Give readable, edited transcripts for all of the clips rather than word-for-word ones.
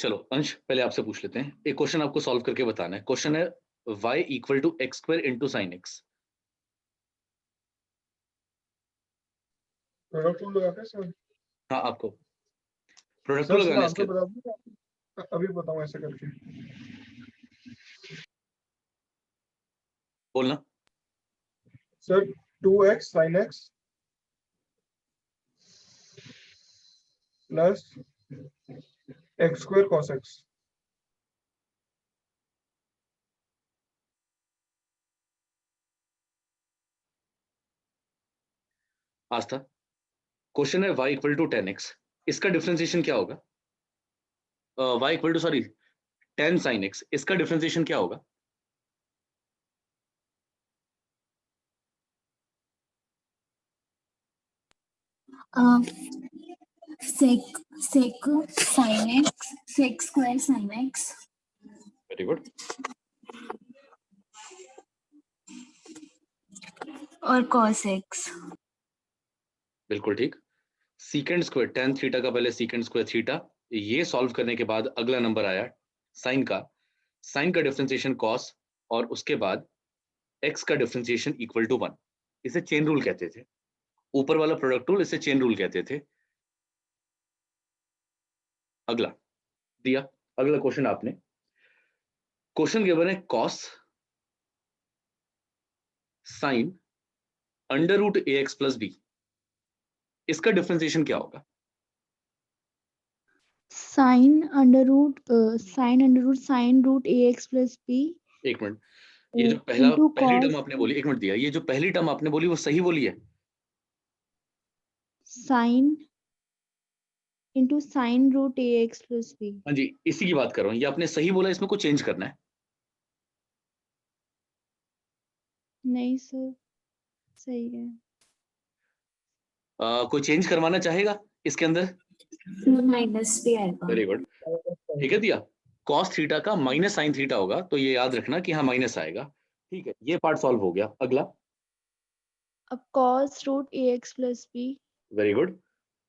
चलो अंश, पहले आपसे पूछ लेते हैं, एक क्वेश्चन आपको सॉल्व करके बताना है। क्वेश्चन है y equal to X square into sine X. Product rule लगा के सर। हाँ, आपको प्रोडक्ट सर लगाना है आंसर इसके। बता दूं, अभी बताऊं ऐसे करके। बोलना। Sir 2x sin x plus x square cos x। Aastha, question है y इक्वल टू 10x, इसका डिफरेंशिएशन क्या होगा? y equal to sorry 10 sin x, इसका डिफरेंशिएशन क्या होगा? sec sin x, sec square sin x very good. और cos x। बिल्कुल ठीक। सीकेंड स्क्वायर tan थीटा का पहले सीकेंड स्क्वायर थीटा, ये सॉल्व करने के बाद अगला नंबर आया साइन का। साइन का डिफरेंशिएशन cos, और उसके बाद x का डिफरेंशिएशन इक्वल टू 1। इसे चेन रूल कहते थे। ऊपर वाला प्रोडक्ट रूल, इसे चेन रूल कहते थे। अगला दिया, अगला क्वेश्चन आपने, क्वेश्चन गिवन है cos sine under root a x plus B, इसका डिफरेंशिएशन क्या होगा? sin under root sin root ax plus b एक मिनट, ये जो पहली cos टर्म आपने बोली, एक मिनट दिया, ये जो पहली टर्म आपने बोली वो सही बोली है? sin into sin root ax plus b। हाँ जी, इसी की बात कर रहा हूँ। ये आपने सही बोला, इसमें कुछ चेंज करना है? नहीं सर, सही है। कोई चेंज करवाना चाहेगा इसके अंदर? माइनस भी आएगा। वेरी गुड, ठीक है दिया। cos थीटा का माइनस साइन थीटा होगा, तो ये याद रखना कि हाँ माइनस आएगा। ठीक है, ये पार्ट सॉल्व हो गया। अगला, अब cos root ax plus b very good,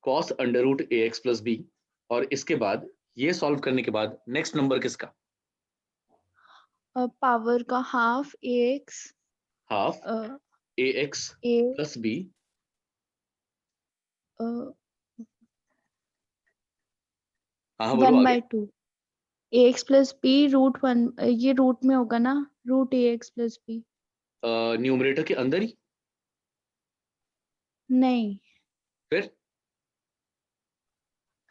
cos under root a x plus b, और इसके बाद ये सॉल्व करने के बाद नेक्स्ट नंबर किसका? पावर का half ax half a x a plus b. हाँ बोलो 1 आगे। by 2 ax plus b root 1, ये रूट में होगा ना, root ax plus b। Numerator के अंदर ही? नहीं, फिर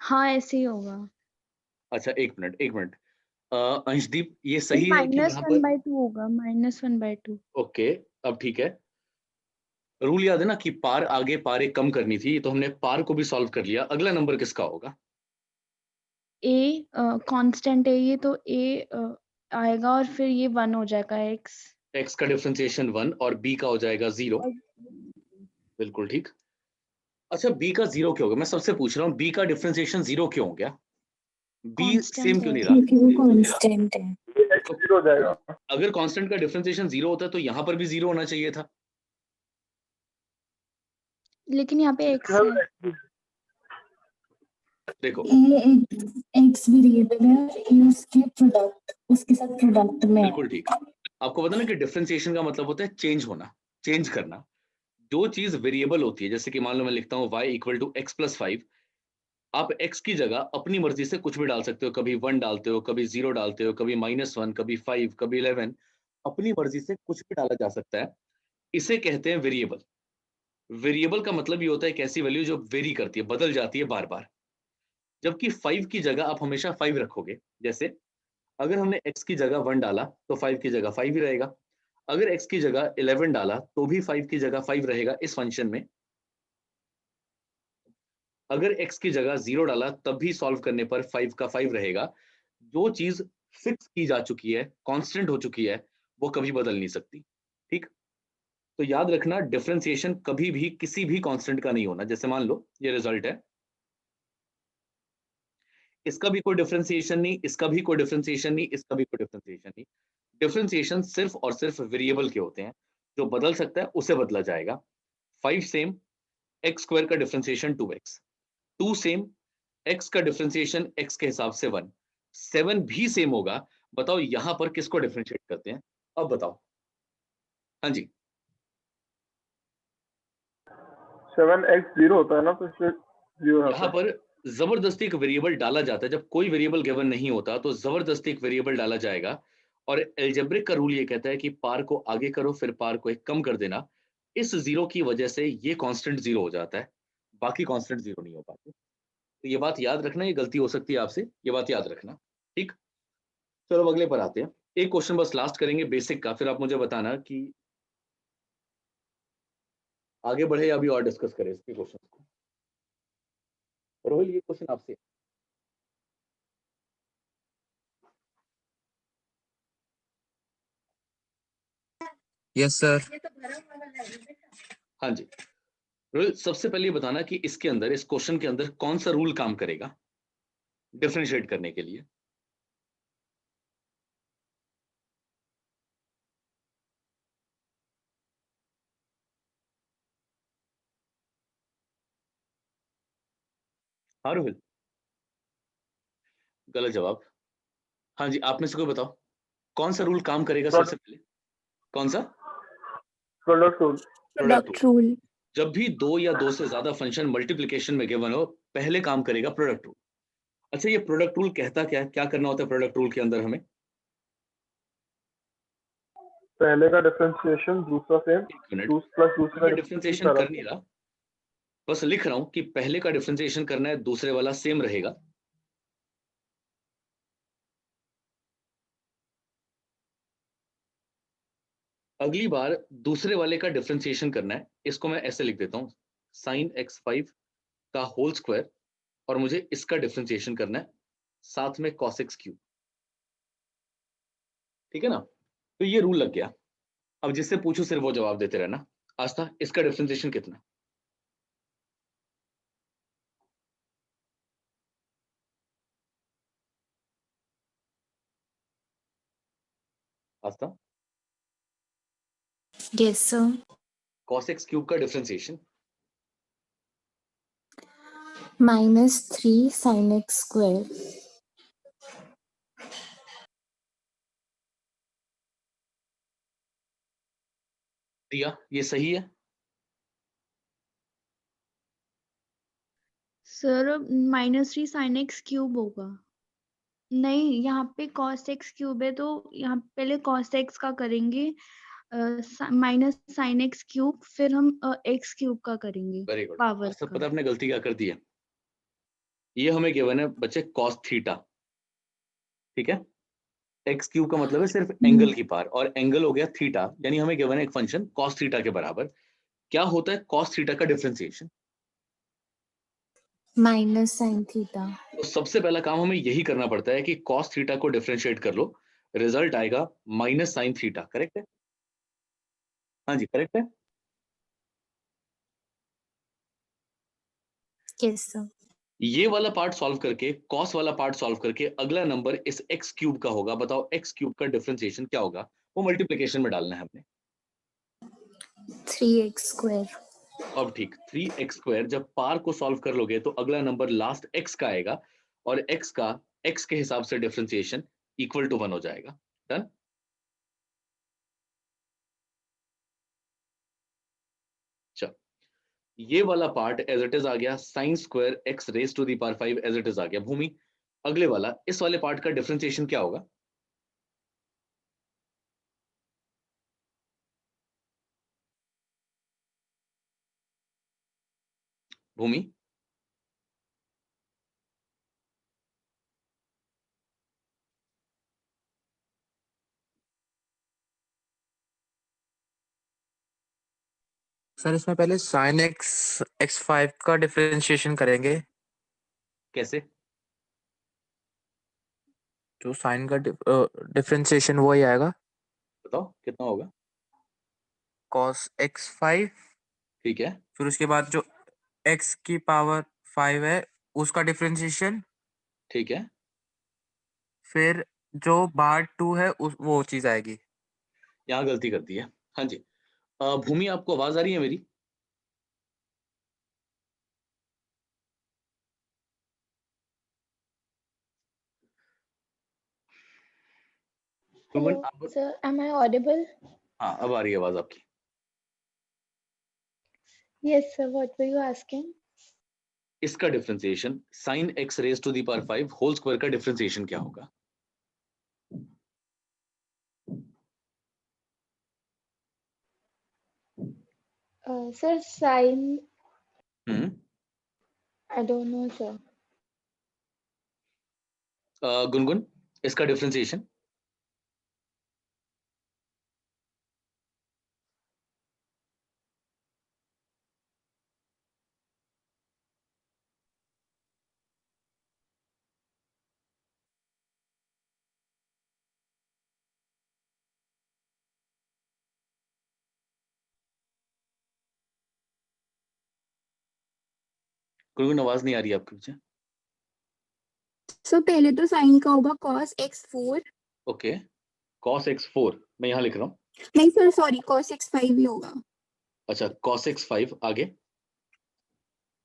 हाँ ऐसे ही होगा। अच्छा, एक मिनट एक मिनट, अंशदीप, ये सही है कि माइनस यहाँ 1 पर? by 2 होगा, -1/2। ओके, अब ठीक है। रूल याद है ना कि पार आगे पार एक कम करनी थी, तो हमने पार को भी सॉल्व कर लिया। अगला नंबर किसका होगा? a कांस्टेंट है ये, तो a आएगा और फिर ये 1 हो जाएगा x। x का डिफरेंशिएशन 1 और b का हो जाएगा 0। बिल्कुल ठीक। अच्छा, b का 0 क्यों हो गया? मैं सबसे पूछ रहा हूँ, b का डिफरेंशिएशन 0 क्यों हो गया? b सेम कांस्टेंट क्यों है, नहीं रहा? क्योंकि वो कांस्टेंट है। तो जीरो हो जाएगा। अगर कांस्टेंट का डिफरेंशिएशन 0 होता तो यहाँ पर भी 0 होना चाहिए था। लेकिन यहाँ पे x है। देखो, x वेरिएबल है और ये उसके प्रोडक्ट, उसके साथ प्रोडक्ट में है। बिल्कुल ठीक। आपको पता ना कि डिफरेंशिएशन का मतलब होता है चेंज होना, चेंज करना। जो चीज वेरिएबल होती है, जैसे कि मान लो मैं लिखता हूँ y equal to X plus 5, आप x की जगह अपनी मर्जी से कुछ भी डाल सकते हो। कभी 1 डालते हो, कभी 0 डालते हो, कभी -1, कभी 5, कभी 11, अपनी मर्जी से कुछ भी डाला जा सकता है। इसे कहते हैं वेरिएबल। वेरिएबल का मतलब ये होता है एक ऐसी वैल्यू जो वेरी करती है, बदल जाती है बार बार। जबकि 5 की जगह आप हमेशा 5 रखोगे। जैसे अगर हमने x की जगह 1 डाला तो 5 की जगह 5 ही रहेगा। अगर x की जगह 11 डाला तो भी 5 की जगह 5 रहेगा इस फंक्शन में। अगर x की जगह 0 डाला तब भी सॉल्व करने पर 5 का 5 रहेगा। जो चीज फिक्स की जा चुकी है, कांस्टेंट हो चुकी है, वो कभी बदल नहीं सकती। ठीक, तो याद रखना, डिफरेंशिएशन कभी भी किसी भी कांस्टेंट का नहीं होना। जैसे मान लो ये रिजल्ट है, इसका भी कोई डिफरेंशिएशन नहीं, इसका भी कोई डिफरेंशिएशन नहीं, इसका भी कोई डिफरेंशिएशन नहीं। डिफरेंशिएशन सिर्फ और सिर्फ वेरिएबल के होते हैं। जो बदल सकता है उसे बदला जाएगा। 5 सेम, एक्स स्क्वायर का डिफरेंशिएशन 2x, 2 सेम, x का डिफरेंशिएशन x के हिसाब से 1, 7 भी सेम होगा। बताओ यहाँ पर किसको डिफरेंशिएट करते हैं? अब बताओ। हाँ जी, 7x 0 होता है ना, तो इसलिए 0 यहाँ आता है। पर जबरदस्ती एक वेरिएबल डाला जाता है। जब कोई वेरिएबल गिवन नहीं होता तो जबरदस्ती एक वेरिएबल डाला जाएगा, और एल्जेब्रिक का रूल ये कहता है कि पार को आगे करो फिर पार को एक कम कर देना। इस जीरो की वजह से ये कांस्टेंट जीरो हो जाता है, बाकी कांस्टेंट जीरो नहीं हो पाते। तो ये बात याद रखना, ये गलती हो सकती है आपसे, ये बात याद रखना। ठीक, चलो अब अगले पर आते हैं। एक क्वेश्चन बस लास्ट करेंगे बेसिक का, फिर आप मुझे बताना कि आगे बढ़े या अभी और डिस्कस करें इसके क्वेश्चन को। रोहिल, ये क्वेश्चन आपसे है। Yes sir. हाँ जी रोहिल, सबसे पहले ये बताना कि इसके अंदर, इस क्वेश्चन के अंदर कौन सा रूल काम करेगा डिफरेंशिएट करने के लिए? हाँ रोहिल, गलत जवाब। हाँ जी, आप में से कोई बताओ कौन सा रूल काम करेगा सबसे पहले? कौन सा? Product rule. Product rule. Product rule. जब भी दो या दो से ज्यादा फंक्शन मल्टीप्लिकेशन में गिवन हो, पहले काम करेगा प्रोडक्ट रूल। अच्छा, ये प्रोडक्ट रूल कहता क्या है, क्या करना होता है प्रोडक्ट रूल के अंदर हमें? पहले का डिफरेंशिएशन दूसरा सेम, एक मिनट, प्लस दूसरा मैं डिफरेंशिएशन कर नहीं रहा, बस लिख रहा हूं कि पहले का डिफरेंशिएशन करना है, दूसरे वाला सेम रहेगा। अगली बार दूसरे वाले का डिफरेंशिएशन करना है, इसको मैं ऐसे लिख देता हूं, साइन x5 का होल स्क्वायर, और मुझे इसका डिफरेंशिएशन करना है साथ में cos x क्यूब। ठीक है ना? तो ये रूल लग गया। अब जिससे पूछो सिर्फ वो जवाब देते रहना। आस्था, इसका डिफरेंशिएशन कितना? आस्था, Yes, sir. cos x cube का डिफरेंशिएशन? -3 sin x square. दिया, ये सही है? सर -3 sin x क्यूब होगा। नहीं, यहाँ पे cos x क्यूब है, तो यहाँ पहले cos x का करेंगे, माइनस sin x क्यूब, फिर हम x क्यूब का करेंगे वेरी गुड। पावर आस्था, का। पता आपने गलती क्या कर दी है? ये हमें गिवन है बच्चे cos थीटा, ठीक है? एक्स क्यूब का मतलब है सिर्फ एंगल की पार, और एंगल हो गया थीटा, यानी हमें गिवन है एक फंक्शन cos थीटा के बराबर। क्या होता है cos थीटा का डिफरेंशिएशन? Minus sin theta. तो सबसे पहला काम हमें यही करना पड़ता है कि cos थीटा को डिफरेंशिएट कर लो, रिजल्ट आएगा माइनस साइन थीटा। करेक्ट है? हाँ जी, करेक्ट है। Yes, sir. ये वाला पार्ट सॉल्व करके, cos वाला पार्ट सॉल्व करके, अगला नंबर इस x क्यूब का होगा। बताओ x क्यूब का डिफरेंशिएशन क्या होगा? वो मल्टीप्लिकेशन में डालना है हमने। 3x square. अब ठीक, 3x स्क्वायर जब पार को सॉल्व कर लोगे तो अगला नंबर लास्ट x का आएगा, और x का x के हिसाब से डिफरेंशिएशन इक्वल टू 1 हो जाएगा। डन? चलो, ये वाला पार्ट एज इट इज आ गया, sine square x raise to the power 5 as it is आ गया। भूमि, अगले वाला, इस वाले पार्ट का डिफरेंशिएशन क्या होगा? भूमि, सर इसमें पहले sin x x5 का डिफरेंशिएशन करेंगे। कैसे? जो साइन का डिफरेंशिएशन वही आएगा, बताओ कितना होगा? cos x5, ठीक है, फिर उसके बाद जो x की पावर 5 है उसका डिफरेंशिएशन, ठीक है। फिर जो बार 2 है वो चीज आएगी। यहाँ गलती कर दी है। हाँ जी, भूमि आपको आवाज आ रही है मेरी? गुनगुन Hello, आप sir. Am I audible? हाँ अब आ रही है आवाज आपकी। Yes, sir. What were you asking? इसका differentiation sin x raise to the power 5 whole square का डिफरेंशिएशन क्या होगा? Sir, sine. I don't know, sir. Gungun इसका डिफरेंशिएशन गुनगुन आवाज नहीं आ रही है आपके पीछे। सो पहले तो साइन का होगा cos x4 okay cos x4 मैं यहाँ लिख रहा हूँ। नहीं सर सॉरी cos x5 ही होगा अच्छा cos x5 आगे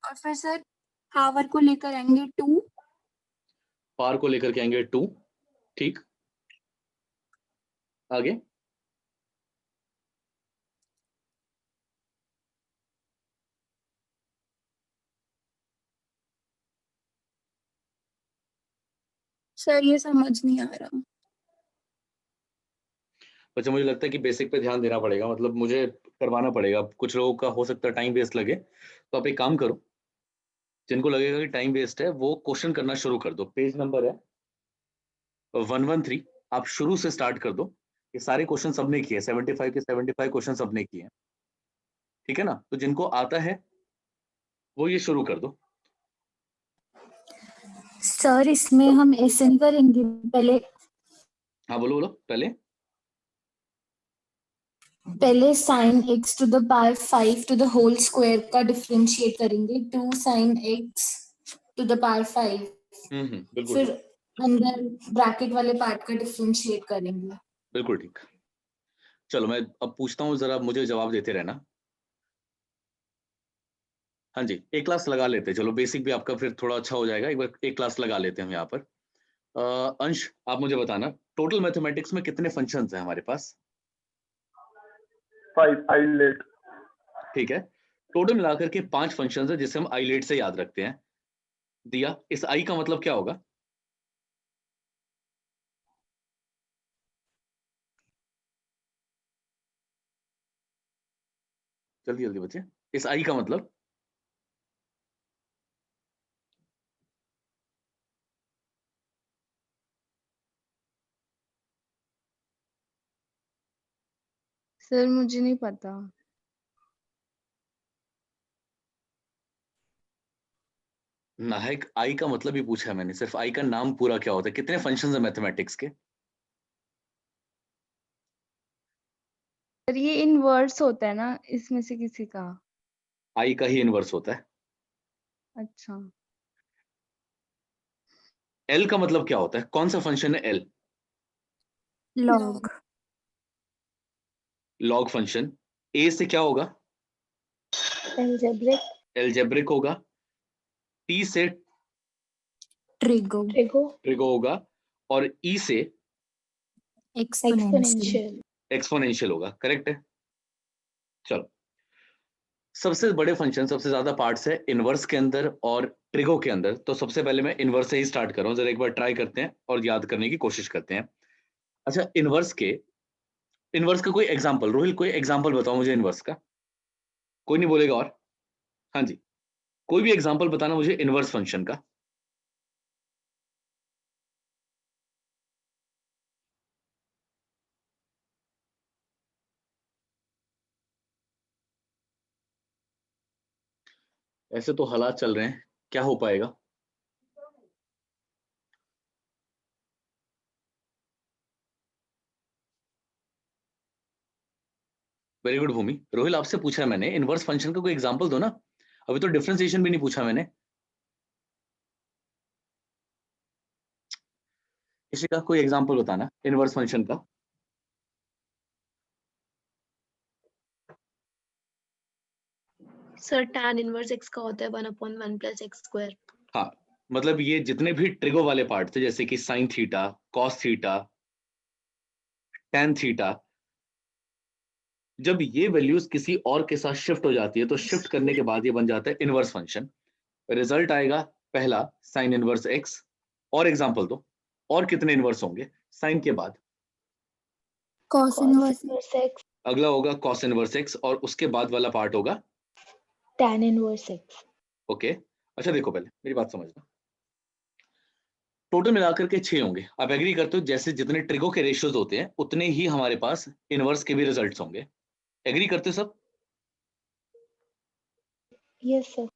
और फिर सर पावर को लेकर आएंगे 2 पावर को लेकर के आएंगे 2 ठीक आगे सर ये समझ नहीं आ रहा। अच्छा मुझे लगता है कि बेसिक पे ध्यान देना पड़ेगा, मतलब मुझे करवाना पड़ेगा। कुछ लोगों का हो सकता है टाइम वेस्ट लगे, तो आप एक काम करो, जिनको लगेगा कि टाइम वेस्ट है वो क्वेश्चन करना शुरू कर दो। पेज नंबर है 113, आप शुरू से स्टार्ट कर दो। ये सारे क्वेश्चन सबने किए, 75 के 75 क्वेश्चन सबने किए हैं, ठीक है ना? तो जिनको आता है वो ये शुरू कर दो। सर इसमें हम ऐसे नहीं करेंगे, पहले हाँ बोलो बोलो पहले sin x to the power 5 to the whole square का डिफरेंशिएट करेंगे, 2 sin x to the power 5, बिल्कुल फिर ठीक, अंदर ब्रैकेट वाले पार्ट का डिफरेंशिएट करेंगे। बिल्कुल ठीक। चलो मैं अब पूछता हूँ, जरा मुझे जवाब देते रहना। हाँ जी एक क्लास लगा लेते हैं, चलो बेसिक भी आपका फिर थोड़ा अच्छा हो जाएगा। एक बार एक क्लास लगा लेते हैं हम यहाँ पर। अंश आप मुझे बताना टोटल मैथमेटिक्स में कितने फंक्शंस हैं हमारे पास? 5 आइलेट। ठीक है, टोटल मिलाकर के 5 फंक्शंस हैं जिसे हम आइलेट से याद रखते हैं। दिया, इस आई का मतलब क्या होगा? जल्दी जल्दी बच्चे, इस आई का मतलब? सर मुझे नहीं पता। नायक आई का मतलब ही पूछा है मैंने, सिर्फ आई का नाम पूरा क्या होता है? कितने फंक्शंस हैं मैथमेटिक्स के? सर ये इनवर्स होता है ना इसमें से किसी का। आई का ही इनवर्स होता है। अच्छा एल का मतलब क्या होता है? कौन सा फंक्शन है L? Log log function. A से क्या होगा? अलजेब्रिक एलजेब्रिक होगा। टी से ट्रिगो ट्रिगो होगा, और ई से एक्सपोनेंशियल। एक्सपोनेंशियल होगा। करेक्ट है। चलो सबसे बड़े फंक्शन, सबसे ज्यादा पार्ट्स है इनवर्स के अंदर और ट्रिगो के अंदर। तो सबसे पहले मैं इनवर्स से ही स्टार्ट कर रहा हूँ, जरा एक बार ट्राई करते हैं और याद करने की कोशिश करते हैं। अच्छा इनवर्स का कोई एग्जांपल, रोहिल कोई एग्जांपल बताओ मुझे इनवर्स का। कोई नहीं बोलेगा और? हाँ जी कोई भी एग्जांपल बताना मुझे इनवर्स फंक्शन का। ऐसे तो हालात चल रहे हैं, क्या हो पाएगा? वेरी गुड भूमि। रोहिल आपसे पूछा है मैंने, इनवर्स फंक्शन का कोई एग्जांपल दो ना। अभी तो डिफरेंशिएशन भी नहीं पूछा मैंने। किसी का कोई एग्जांपल बताना इनवर्स फंक्शन का। सर tan इनवर्स x का होता है 1/1 + x²। हाँ मतलब ये जितने भी ट्रिगो वाले पार्ट थे, जैसे कि sine theta, cos theta, tan theta, जब ये वैल्यूज किसी और के साथ शिफ्ट हो जाती है तो शिफ्ट करने के बाद ये बन जाता है इनवर्स फंक्शन। रिजल्ट आएगा पहला साइन इनवर्स एक्स। और एग्जांपल दो, और कितने इनवर्स होंगे साइन के बाद? cos Cos inverse inverse x, अगला होगा cos इनवर्स एक्स, और उसके बाद वाला पार्ट होगा tan inverse x. ओके। अच्छा देखो, पहले मेरी बात समझना, टोटल मिलाकर के 6 होंगे। आप एग्री करते हो जैसे जितने ट्रिगो के रेशियोज होते हैं उतने ही हमारे पास इनवर्स के भी रिजल्ट्स होंगे? एग्री करते हो सब? Yes, sir.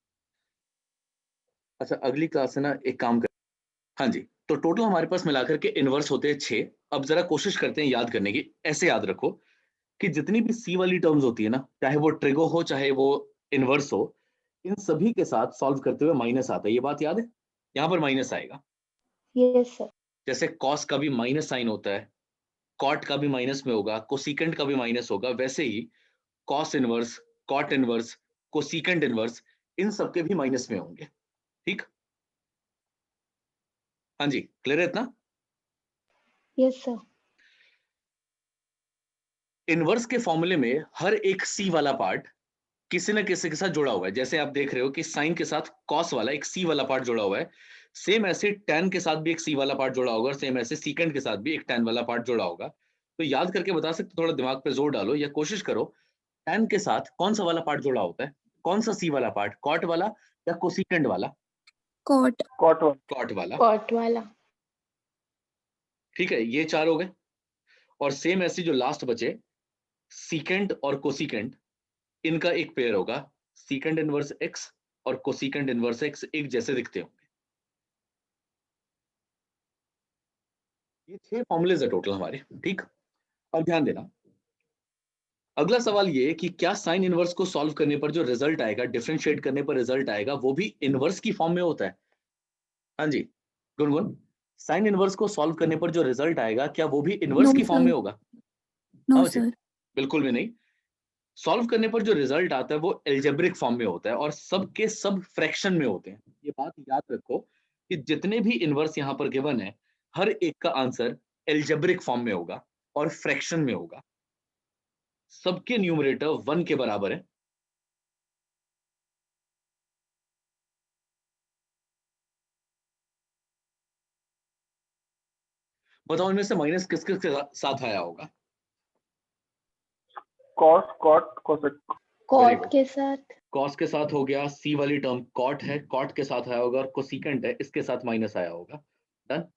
अच्छा अगली क्लास है ना, एक काम कर, हाँ जी, तो टोटल हमारे पास मिलाकर के इनवर्स होते हैं 6। अब जरा कोशिश करते हैं याद करने की। ऐसे याद रखो कि जितनी भी सी वाली टर्म्स होती है ना, चाहे वो ट्रिगो हो चाहे वो इनवर्स हो, इन सभी के साथ सॉल्व करते हुए माइनस आता है। ये बात याद है? यहाँ पर माइनस आएगा। Yes, sir. जैसे कॉस का भी माइनस साइन होता है, कॉट का भी माइनस में होगा, कोसिकेंट का भी माइनस होगा, वैसे ही cos inverse, cot inverse, cosecant inverse, इन सबके भी माइनस में होंगे। ठीक, हाँ जी, क्लियर है इतना? Yes, sir. इनवर्स के फॉर्मूले में हर एक सी वाला पार्ट किसी न किसी के साथ जुड़ा हुआ है। जैसे आप देख रहे हो कि साइन के साथ कॉस वाला एक सी वाला पार्ट जुड़ा हुआ है, सेम ऐसे tan के साथ भी एक सी वाला पार्ट जुड़ा होगा, और सेम ऐसे सीकेंट के साथ भी एक tan वाला पार्ट जुड़ा होगा। तो याद करके बता सकते, थोड़ा दिमाग पे जोर डालो या कोशिश करो, tan के साथ कौन सा वाला पार्ट जुड़ा होता है? कौन सा सी वाला पार्ट, कॉट वाला या कोसिकेंट वाला? cot cot 1, कॉट वाला। Cot वाला. ठीक है, ये 4 हो गए। और सेम ऐसे जो लास्ट बचे सीकेंट और कोसिकेंट, इनका एक पेयर होगा, सीकेंट इनवर्स एक्स और कोसिकेंट इनवर्स एक्स एक जैसे दिखते होंगे। ये 6 फॉर्मूलेज है टोटल हमारे। ठीक, अब ध्यान देना, अगला सवाल ये है कि क्या साइन इनवर्स को सॉल्व करने पर जो रिजल्ट आएगा, डिफरेंशिएट करने पर रिजल्ट आएगा, वो भी इनवर्स की फॉर्म में होता है? हाँ जी गुनगुन, साइन इनवर्स को सॉल्व करने पर जो रिजल्ट आएगा क्या वो भी इनवर्स No, की फॉर्म sir. में होगा? No, हाँ बच्चे, sir. बिल्कुल भी नहीं। सॉल्व करने पर जो रिजल्ट आता है वो एल्जेब्रिक फॉर्म में होता है, और सबके सब फ्रैक्शन में होते हैं। ये बात याद रखो कि जितने भी इनवर्स यहाँ पर गिवन है, हर एक का आंसर एल्जेब्रिक फॉर्म में होगा और फ्रैक्शन में होगा। सबके न्यूमरेटर 1 के बराबर है। बताओ इनमें से माइनस किस किस के साथ आया होगा? cos, cot, cosec. Very Cot good. के साथ. कॉस के साथ हो गया, सी वाली टर्म कॉट है, कॉट के साथ आया होगा, और कोसिकेंट है, इसके साथ माइनस आया होगा। डन।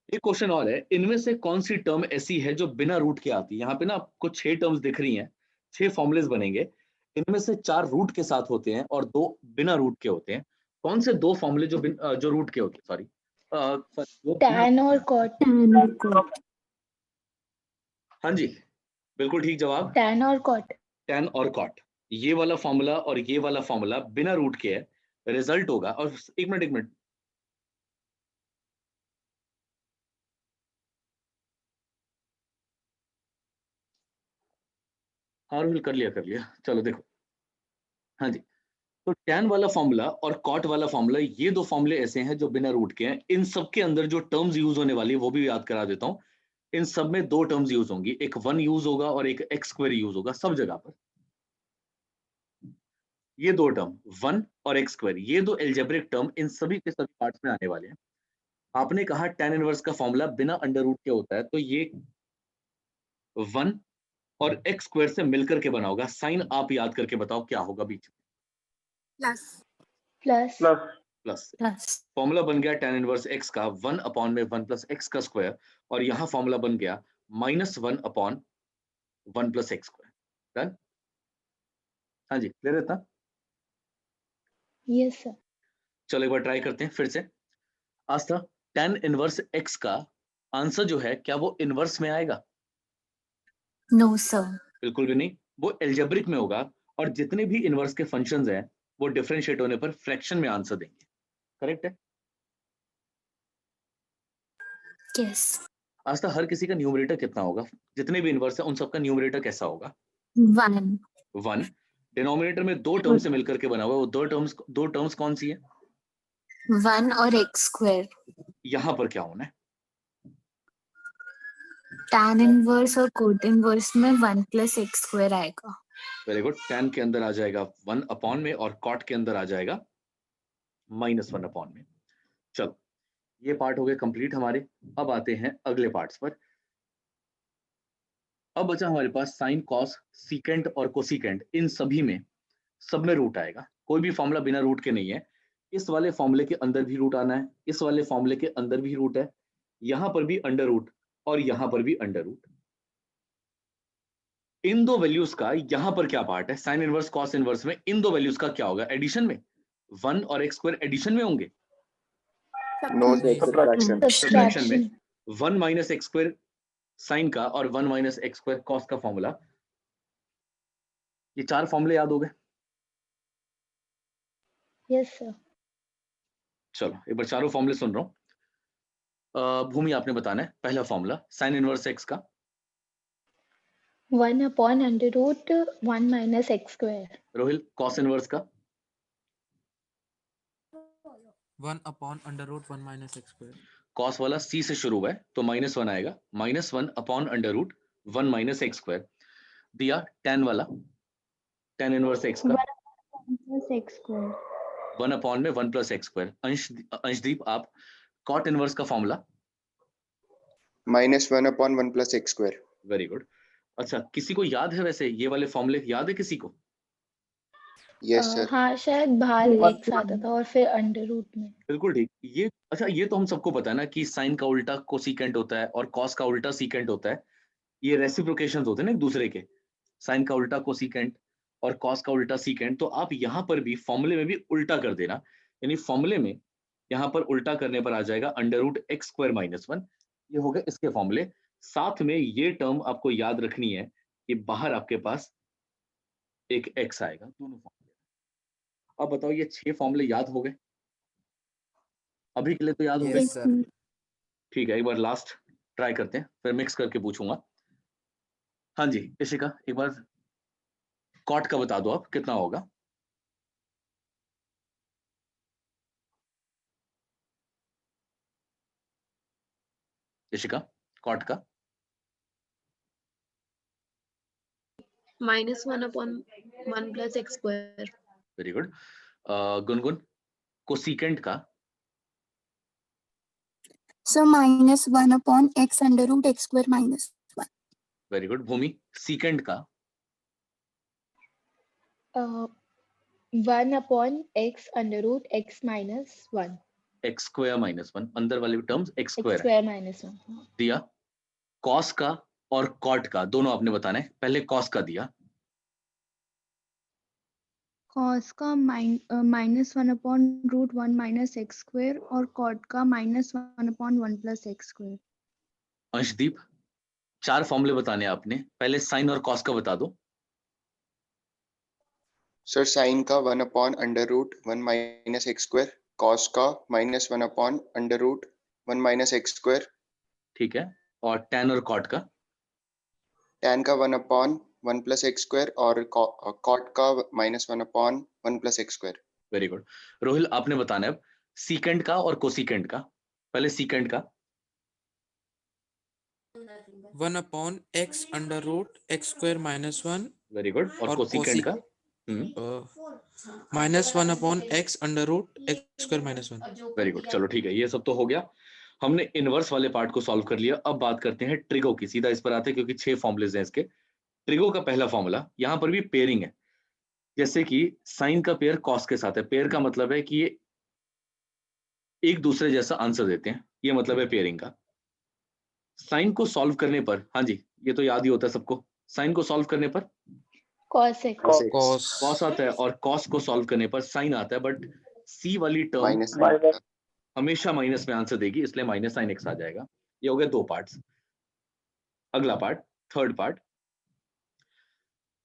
एक क्वेश्चन और है, इनमें से कौन सी टर्म ऐसी है जो बिना रूट के आती है? यहाँ पे ना आपको 6 टर्म्स दिख रही हैं, 6 फॉर्मुलेज बनेंगे, इनमें से 4 रूट के साथ होते हैं और 2 बिना रूट के होते हैं। कौन से 2 फॉर्मूले जो रूट के होते हैं? सॉरी, Tan और cot. tan और cot हाँ जी, बिल्कुल ठीक जवाब, Tan और cot. tan और cot। ये वाला फॉर्मूला और ये वाला फॉर्मूला बिना रूट के है, रिजल्ट होगा। और एक मिनट, हाँ रोहिल, कर लिया, चलो देखो, हाँ जी, तो tan वाला फॉर्मूला और cot वाला फॉर्मूला, ये 2 फॉर्मूले ऐसे हैं जो बिना रूट के हैं। इन सब के अंदर जो टर्म्स यूज होने वाली है वो भी याद करा देता हूँ। इन सब में 2 टर्म्स यूज होंगी, एक 1 यूज होगा और एक x स्क्वायर यूज होगा सब जगह पर। ये 2 टर्म 1 और x स्क्वायर, ये 2 एल्जेब्रिक टर्म इन सभी के सभी पार्ट्स में आने वाले हैं। आपने कहा tan इनवर्स का फॉर्मूला बिना अंडर रूट के होता है, तो ये 1 और x स्क्वायर से मिलकर के बना होगा। साइन आप याद करके बताओ क्या होगा बीच में? plus Plus. Plus, plus. plus formula बन गया tan इनवर्स x का 1 अपॉन में 1 प्लस x का स्क्वायर, और यहाँ फॉर्मूला बन गया -1 upon 1 plus x square. Done? हाँ जी, क्लियर है इतना? Yes, sir. चलो एक बार ट्राई करते हैं फिर से। आस्था, tan इनवर्स x का आंसर जो है क्या वो इनवर्स में आएगा? no sir बिल्कुल भी नहीं, वो एल्जेब्रिक में होगा, और जितने भी इनवर्स के फंक्शंस हैं वो डिफरेंशिएट होने पर फ्रैक्शन में आंसर देंगे। करेक्ट है? yes आस्था, हर किसी का न्यूमरेटर कितना होगा? जितने भी इनवर्स है उन सबका न्यूमरेटर कैसा होगा? 1 1। डिनोमिनेटर में 2 टर्म से मिलकर के बना हुआ है, वो 2 टर्म्स कौन सी है? 1 और x square यहाँ पर क्या होना है? tan इनवर्स और कोट इनवर्स में 1 प्लस एक्स स्क्वायर आएगा। Very good. tan के अंदर आ जाएगा 1 अपॉन में और cot के अंदर आ जाएगा -1 अपॉन में। चलो ये पार्ट हो गए कंप्लीट हमारे। अब आते हैं अगले पार्ट्स पर। अब बचा हमारे पास साइन, कॉस, सीकेंट और कोसीकेंट, इन सभी में सब में रूट आएगा। कोई भी फॉर्मूला बिना रूट के नहीं है। इस वाले फॉर्मूले के अंदर भी रूट आना है, इस वाले फॉर्मूले के अंदर भी रूट है, यहां पर भी अंडर रूट और यहां पर भी अंडर रूट। इन दो वैल्यूज का यहां पर क्या पार्ट है? साइन इनवर्स कॉस इनवर्स में इन दो वैल्यूज का क्या होगा? एडिशन में 1 और एक्स स्क्वायर एडिशन में होंगे, नो नहीं, सब्ट्रैक्शन। सब्ट्रैक्शन में। Subtraction. 1 minus X square sine का और 1 माइनस एक्स स्क्वायर कॉस का फॉर्मूला, ये 4 फॉर्मूले याद हो गए। Yes, sir. चलो एक बार चारों फॉर्मूले सुन रहा हूँ। भूमि आपने बताना है पहला फॉर्मूला साइन इनवर्स एक्स का। 1 upon under root 1 minus x square. Rohil cos inverse का। 1 upon under root 1 minus X square. Cos वाला सी से शुरू हुआ है तो -1 आएगा, -1 upon under root 1 minus X square. दिया tan वाला, tan इनवर्स एक्स का 1 plus x square. 1 अपॉन में 1 प्लस एक्स स्क्वायर। अंशदीप आप कॉट इनवर्स का formula. -1 upon 1 plus x square. Very good. अच्छा किसी को याद है वैसे ये वाले फॉर्मूले याद है किसी को? Yes, sir. हाँ शायद बाहर x आता था और फिर अंडर रूट में। बिल्कुल ठीक। ये अच्छा ये तो हम सबको पता है ना कि साइन का उल्टा कोसिकेंट होता है और कॉस का उल्टा सीकेंट होता है। ये रेसिप्रोकेशंस होते हैं ना एक दूसरे के, साइन का उल्टा कोसिकेंट और कॉस का उल्टा सीकेंट। तो आप यहाँ पर भी फॉर्मूले में भी उल्टा कर देना, यानी फॉर्मूले में यहाँ पर उल्टा करने पर आ जाएगा अंडर रूट एक्स स्क्वायर -1। ये हो गए इसके फॉर्मूले। साथ में ये टर्म आपको याद रखनी है कि बाहर आपके पास एक एक्स आएगा दोनों फॉर्मूले। अब बताओ ये 6 फॉर्मूले याद हो गए अभी के लिए तो याद हो गए? Yes sir. ठीक है एक बार लास्ट ट्राई करते हैं फिर मिक्स करके पूछूंगा। हाँ जी इशिका एक बार कॉट का बता दो आप कितना होगा। इशिका कॉट का -1 upon 1 plus x square. Very good. Gungun cosecant का So -1 upon x under root x square minus 1. Very good. Bhumi secant का 1 upon x under root x minus 1. X square -1, अंदर वाले टर्म्स एक्स x स्क्वायर है। square minus 1. दिया cos का और cot का दोनों आपने बताना है। पहले कॉस का दिया cos का -1 upon root 1 minus x square और cot का -1 upon 1 plus x square. Anshdeep 4 फॉर्मूले बताने हैं आपने, पहले साइन और कॉस का बता दो। Sir, sin का 1 upon under root 1 minus x square. Cos का -1 upon under root 1 minus x square. ठीक है। और tan और cot का Tan का 1 upon 1 plus x square और cot का -1 upon 1 plus x square. Very good. Rohail आपने बताना है अब सीकेंट का और कोसिकेंट का। पहले सीकेंट का 1 upon x under root x square -1 very good. और और कोसिकेंट का -1 upon x under root x square -1। Very good. चलो ठीक है ये सब तो हो गया, हमने इनवर्स वाले पार्ट को सॉल्व कर लिया। अब बात करते हैं ट्रिगो की। सीधा इस पर आते हैं क्योंकि 6 फॉर्मूलेज हैं इसके। ट्रिगो का पहला फॉर्मूला, यहाँ पर भी पेयरिंग है, जैसे कि साइन का पेयर कॉस के साथ है। पेयर का मतलब है कि ये एक दूसरे जैसा आंसर देते हैं, ये मतलब है पेयरिंग का। साइन को सॉल्व करने पर, हाँ जी ये तो याद ही होता है सबको, साइन को सॉल्व करने पर Cos x. कॉस आता है और कॉस को सॉल्व करने पर साइन आता है, बट सी वाली टर्म -sin. हमेशा माइनस में आंसर देगी, इसलिए माइनस साइन एक्स आ जाएगा। ये हो गए 2 पार्ट्स। अगला पार्ट, थर्ड पार्ट,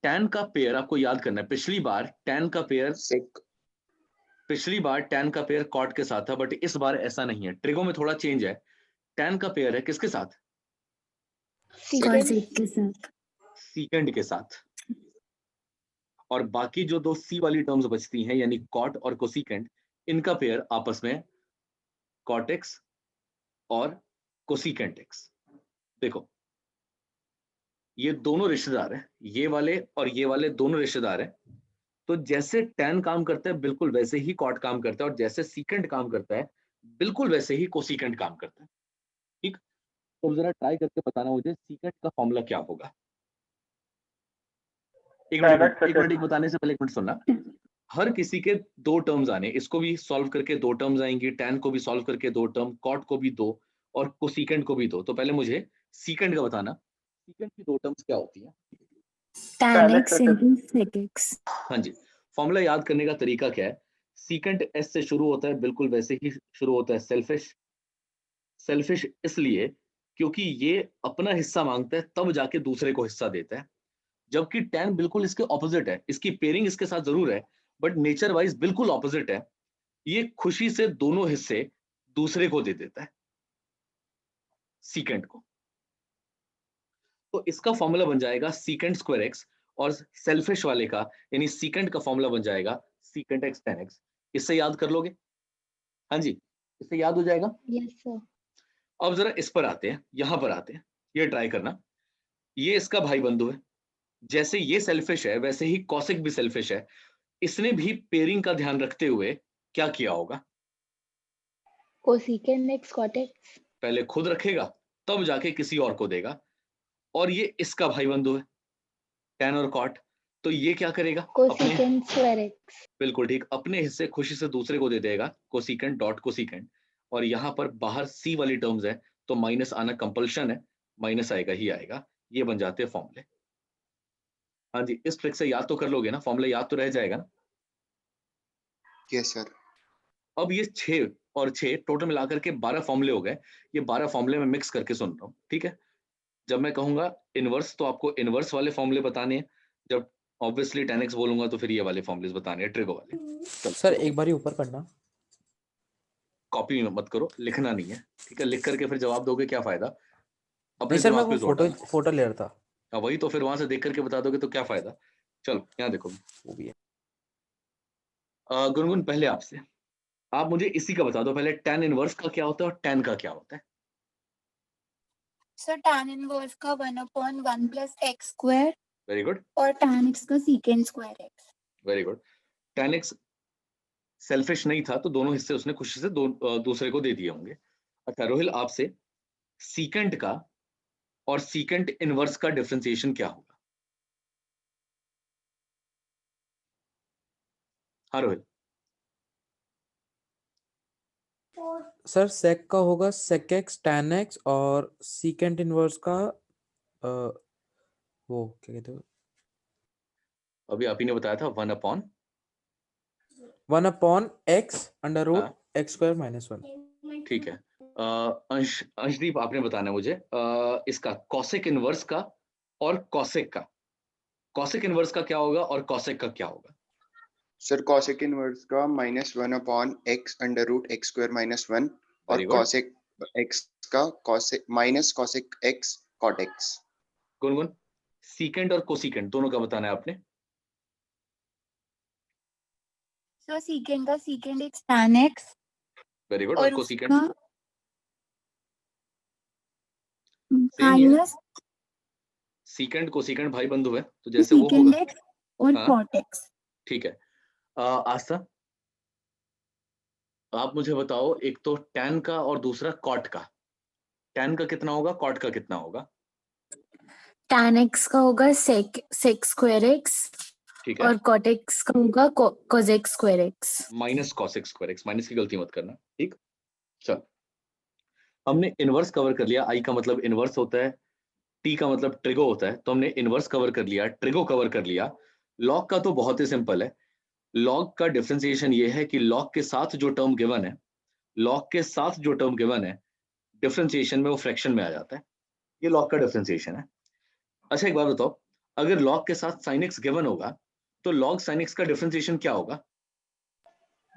tan का पेयर आपको याद करना है। पिछली बार tan का पेयर कॉट के साथ था, बट इस बार ऐसा नहीं है। ट्रिगो में थोड़ा चेंज है। tan का पेयर है किसके साथ? cos के साथ। सीकेंड के साथ। और बाकी जो 2 सी वाली टर्म्स बचती हैं यानी कॉट और कोसिकेंट, इनका पेयर आपस में कॉट एक्स और कोसिकेंट एक्स। देखो ये दोनों रिश्तेदार हैं, ये वाले और ये वाले दोनों रिश्तेदार हैं। तो जैसे tan काम करता है बिल्कुल वैसे ही cot काम करता है, और जैसे secant काम करता है बिल्कुल वैसे ही कोसिकेंट काम करता है। ठीक, तो जरा ट्राई करके बताना मुझे secant का फॉर्मूला क्या होगा। एक मिनट बताने से पहले एक मिनट सुनना। हर किसी के दो टर्म्स आने, इसको भी सॉल्व करके दो टर्म्स आएंगी, tan को भी सॉल्व करके दो टर्म, cot को भी दो और कोसिकेंट को भी दो। तो पहले मुझे secant का बताना, secant की दो टर्म्स क्या होती है। tan x into sec x। हाँ जी, फॉर्मूला याद करने का तरीका क्या है, सीकेंट एस से शुरू होता है, बिल्कुल वैसे ही शुरू होता है सेल्फिश। सेल्फिश इसलिए क्योंकि ये अपना हिस्सा मांगता है तब जाके दूसरे को हिस्सा देता है, जबकि tan बिल्कुल इसके ऑपोजिट है। इसकी पेयरिंग इसके साथ जरूर है बट नेचर वाइज बिल्कुल ऑपोजिट है। ये खुशी से दोनों हिस्से दूसरे को दे देता है, सीकेंट को। तो इसका फॉर्मूला बन जाएगा सीकेंट स्क्वायर एक्स, और सेल्फिश वाले का यानी सीकेंट का फॉर्मूला बन जाएगा सीकेंट एक्स tan x। इससे याद कर लोगे? हाँ जी, इससे याद हो जाएगा। Yes sir. अब जरा इस पर आते हैं, यहां पर आते हैं, ये ट्राई करना। ये इसका भाई बंधु है, जैसे ये सेल्फिश है वैसे ही कॉसिक भी सेल्फिश है। इसने भी पेयरिंग का ध्यान रखते हुए क्या किया होगा, कोसिकेंट एक्स कॉट एक्स। पहले खुद रखेगा तब जाके किसी और को देगा। और ये इसका भाई बंधु है tan और cot, तो ये क्या करेगा, अपने, कोसिकेंट स्क्वायर एक्स। बिल्कुल ठीक, अपने हिस्से खुशी से दूसरे को दे देगा, कोसिकेंट डॉट कोसिकेंट। और यहाँ पर बाहर c वाली टर्म्स है तो माइनस आना कंपल्शन है, माइनस आएगा ही आएगा। ये बन जाते हैं फॉर्मूले। हाँ जी, इस ट्रिक से याद तो कर लोगे ना, फॉर्मूला याद तो रह जाएगा ना। Yes sir. अब ये 6 और 6 टोटल मिलाकर के 12 फॉर्मूले हो गए। ये 12 फॉर्मूले में मिक्स करके सुन रहा हूँ, ठीक है। जब मैं कहूंगा इनवर्स तो आपको इनवर्स वाले फॉर्मूले बताने हैं, जब ऑब्वियसली tan x बोलूंगा तो फिर ये वाले फॉर्मूले बताने हैं, ट्रिगो वाले। सर एक बार ही ऊपर करना, कॉपी मत करो, लिखना नहीं है, ठीक है। लिख करके फिर जवाब दोगे क्या फायदा, अपने नहीं सर मैं दिमाग वो पे जोर डालना। फोटो ले रहा था। हाँ, वही तो, फिर वहां से देख करके बता दोगे तो क्या फायदा। चलो यहाँ देखो, वो भी है। गुनगुन पहले आपसे, आप मुझे इसी का बता दो पहले, tan इनवर्स का क्या होता है और tan का क्या होता है। सर tan इनवर्स का 1/1 plus x square very good, और tan x का secant square x. Very good. tan x selfish नहीं था तो दोनों हिस्से उसने खुशी से दूसरे को दे दिए होंगे। अच्छा रोहिल, आपसे सीकेंट का और सीकेंट इनवर्स का डिफरेंशिएशन क्या होगा। हाँ रोहिल। सर सेक का होगा सेक एक्स tan x, और सीकेंट इनवर्स का वो क्या कहते हो, अभी आप ही ने बताया था 1/, 1/x अंडर रूट हाँ एक्स स्क्वायर माइनस 1। ठीक है। अंशदीप आपने बताना है मुझे इसका कॉसेक इनवर्स का और कॉसेक का, कॉसेक इनवर्स का क्या होगा और कॉसेक का क्या होगा। सर कॉसेक इनवर्स का -1/x under root x square minus 1 और Very good. कॉसेक x का cosec minus cosec x cot x। Gungun, secant और कोसीकेंट दोनों का बताना है आपने। सर सीकेंट का secant x tan x very good, और और कोसीकेंट उसका सेम ही है, माइनस सीकेंट कोसीकेंट भाई बंधु है तो जैसे वो सीकेंट होगा। x और हाँ cot x। ठीक है। आस्था, आप मुझे बताओ, एक तो tan का और दूसरा cot का, tan का कितना होगा, cot का कितना होगा। tan x का होगा sec स्क्वायर x ठीक है, और cot x का होगा cos x square x। Minus cosec square x, minus की गलती मत करना, ठीक। चल, हमने इनवर्स कवर कर लिया, आई का मतलब इनवर्स होता है, टी का मतलब ट्रिगो होता है, तो हमने इनवर्स कवर कर लिया, ट्रिगो कवर कर लिया। लॉग का तो बहुत ही सिंपल है, लॉग का डिफरेंशिएशन ये है कि लॉग के साथ जो टर्म गिवन है, लॉग के साथ जो टर्म गिवन है डिफरेंशिएशन में वो फ्रैक्शन में आ जाता है, ये लॉग का डिफरेंशिएशन है। अच्छा एक बात बताओ, अगर लॉग के साथ sin x गिवन होगा तो log sin x का डिफरेंशिएशन क्या होगा।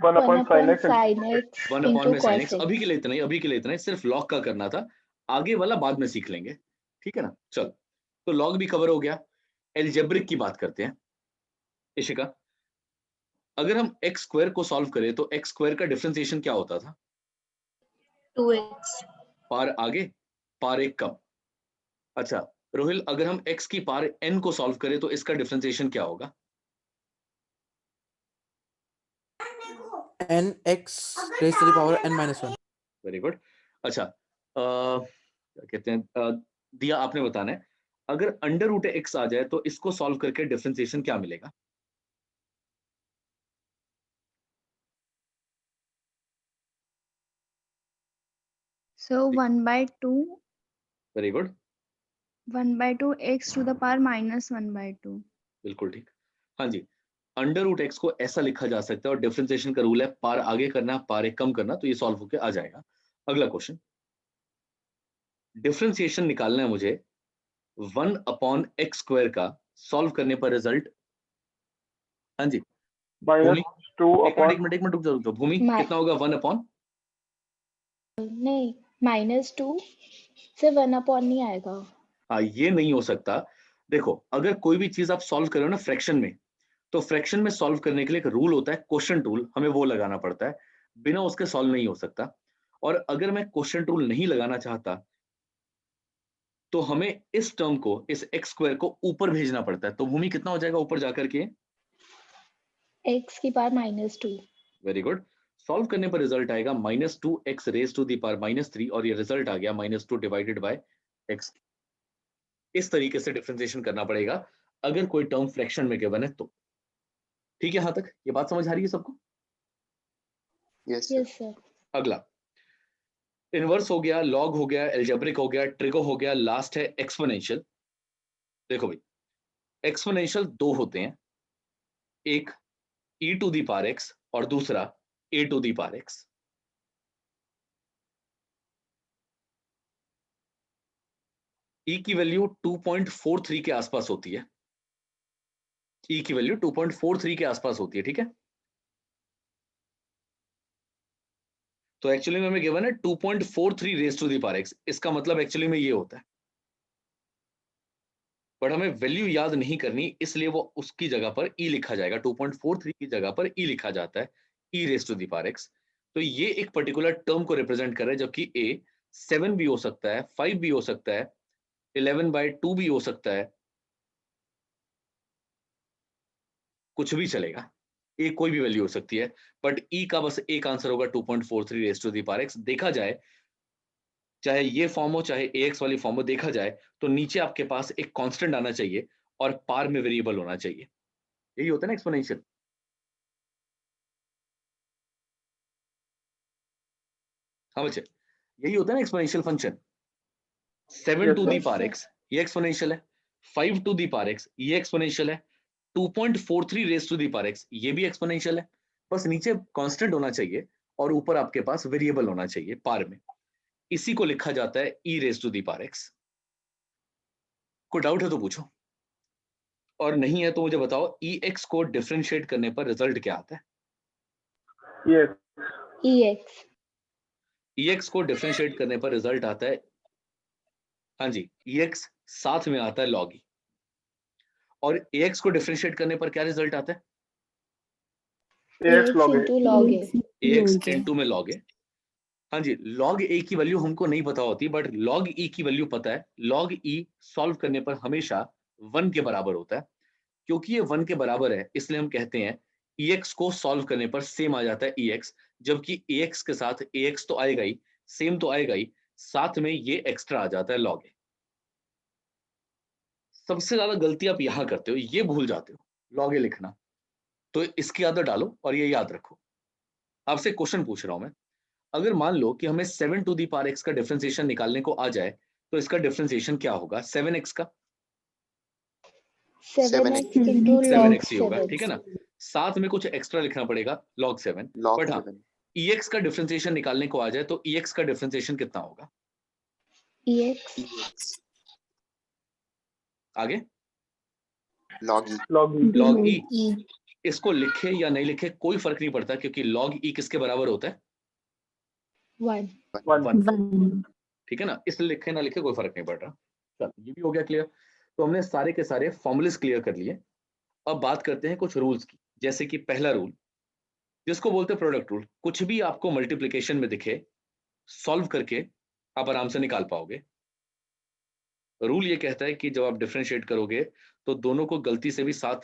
1/sin x sin x 1/में into sin cos x। अभी के लिए इतना ही, अभी के लिए इतना ही, सिर्फ log का करना था, आगे वाला बाद में सीख लेंगे, ठीक है ना। चल, तो log भी कवर हो गया। एल्जेब्रिक की बात करते हैं। इशिका, अगर हम x स्क्वायर को सॉल्व करें तो x स्क्वायर का डिफरेंशिएशन क्या होता था, 2x। पार आगे पार एक कम। अच्छा रोहिल, अगर हम x की पावर n को सॉल्व करें तो इसका डिफरेंशिएशन क्या होगा? nx raised to the power n minus 1. Very good. अच्छा, क्या कहते हैं, दिया आपने बताना है, अगर अंडर रूट एक्स आ जाए तो इसको सॉल्व करके डिफरेंशिएशन क्या मिलेगा? So 1/2, very good, 1/2 x to the power minus 1/2. बिल्कुल ठीक। हाँ जी, अंडर रूट एक्स को ऐसा लिखा जा सकता है और डिफरेंशिएशन का रूल है पार आगे करना पार एक कम करना, तो ये सॉल्व होके आ जाएगा। अगला क्वेश्चन, डिफरेंशिएशन निकालना है मुझे 1/x² का, सॉल्व करने पर रिजल्ट, हाँ जी भूमि, -2 एक मिनट रुक जाओ, भूमि मा- कितना होगा 1/? नहीं, -2 से 1/, नहीं आएगा। हाँ, ये नहीं हो सकता। देखो, अगर कोई भी चीज आप सॉल्व करो ना फ्रैक्शन में, तो फ्रैक्शन में सॉल्व करने के लिए एक रूल होता है क्वोशिएंट रूल, हमें वो लगाना पड़ता है, बिना उसके सॉल्व नहीं हो सकता। और अगर मैं क्वोशिएंट रूल नहीं लगाना चाहता तो हमें इस टर्म को, इस x² को ऊपर भेजना पड़ता है। तो भूमि कितना हो जाएगा ऊपर जाकर के? x की पावर -2। Very good. सॉल्व करने पर रिजल्ट आएगा -2x raise to the power -3, और ये रिजल्ट आ गया -2 डिवाइडेड बाय x। इस तरीके से डिफरेंशिएशन करना पड़ेगा अगर कोई टर्म फ्रैक्शन में गिवन है तो। ठीक है, यहां तक ये बात समझ आ रही है सबको? Yes yes sir. अगला, इनवर्स हो गया, लॉग हो गया, एल्जेब्रिक हो गया, ट्रिगो हो गया, लास्ट है एक्सपोनेंशियल। देखो भाई, एक्सपोनेंशियल दो होते हैं, एक e to the power x और दूसरा a to the power x। e की वैल्यू 2.43 के आसपास होती है, e की वैल्यू 2.43 के आसपास होती है, ठीक है? तो एक्चुअली में हमें गिवन है 2.43 raise to the power x, इसका मतलब एक्चुअली में ये होता है, बट हमें वैल्यू याद नहीं करनी, इसलिए वो उसकी जगह पर e लिखा जाएगा, 2.43 की जगह पर e लिखा जाता है, e raise to the power x। तो ये एक पर्टिकुलर टर्म को रिप्रेजेंट कर रहा है, जबकि a 7 भी हो सकता है, 5 भी हो सकता है, 11/2 भी हो सकता है, कुछ भी चलेगा, ए कोई भी वैल्यू हो सकती है, बट ई का बस एक आंसर होगा 2.43 raise to the power X. देखा जाए, चाहे ये फॉर्म हो चाहे एक्स वाली फॉर्म हो, देखा जाए तो नीचे आपके पास एक कांस्टेंट आना चाहिए और पार में वेरिएबल होना चाहिए। यही होता है ना एक्सपोनेंशियल। हाँ बच्चे, यही होता है ना exponential function. 7 to the power X ये एक्सपोनेंशियल है, 5 टू दी पावर एक्स ये एक्सपोनेंशियल है, 2.43 raise to the power X ये भी एक्सपोनेंशियल है। बस नीचे कांस्टेंट होना चाहिए और ऊपर आपके पास वेरिएबल होना चाहिए पार में, इसी को लिखा जाता है e raise to the power X. कोई डाउट है तो पूछो, और नहीं है तो मुझे बताओ ex को डिफरेंशिएट करने पर रिजल्ट क्या आता है? Yes. ex। ex को डिफरेंशिएट करने पर रिजल्ट आता है, हाँ जी, ex साथ में आता है log e, और ax को डिफरेंशिएट करने पर क्या रिजल्ट आता है? AX log A. into log a। ax into में log a। हाँ जी, log a की वैल्यू हमको नहीं पता होती, बट log e की वैल्यू पता है। log e सॉल्व करने पर हमेशा 1 के बराबर होता है, क्योंकि ये 1 के बराबर है इसलिए हम कहते हैं ex को सॉल्व करने पर सेम आ जाता है ex, जबकि ax के साथ ax तो आएगा ही, सेम तो आएगा ही, साथ में ये एक्स्ट्रा आ जाता है log a। सबसे ज्यादा गलती आप यहां करते हो, ये भूल जाते हो log a लिखना, तो इसकी आदत डालो और ये याद रखो। आपसे क्वेश्चन पूछ रहा हूं मैं, अगर मान लो कि हमें 7 टू दी पावर x का डिफरेंशिएशन निकालने को आ जाए तो इसका डिफरेंशिएशन क्या होगा? 7x का 7x into log 7x ही होगा, 7। ठीक है ना? साथ में कुछ एक्स्ट्रा लिखना पड़ेगा log 7, log बट हाँ 7 ex का डिफरेंशिएशन निकालने को आ जाए तो ex का डिफरेंशिएशन कितना होगा? ex ex आगे log e Log E. log e। E. इसको लिखे या नहीं लिखे कोई फर्क नहीं पड़ता, क्योंकि log e किसके बराबर होता है? 1। 1. 1. ठीक है ना, इसलिए लिखे ना लिखे कोई फर्क नहीं पड़ रहा। चल, ये भी हो गया क्लियर। तो हमने सारे के सारे फॉर्मूलेस क्लियर कर लिए। अब बात करते हैं कुछ रूल्स की, जैसे कि पहला रूल जिसको बोलते हैं प्रोडक्ट रूल। कुछ भी आपको मल्टीप्लिकेशन में दिखे, सॉल्व करके आप आराम से निकाल पाओगे। रूल ये कहता है कि जब आप डिफरेंशिएट करोगे तो दोनों को गलती से भी साथ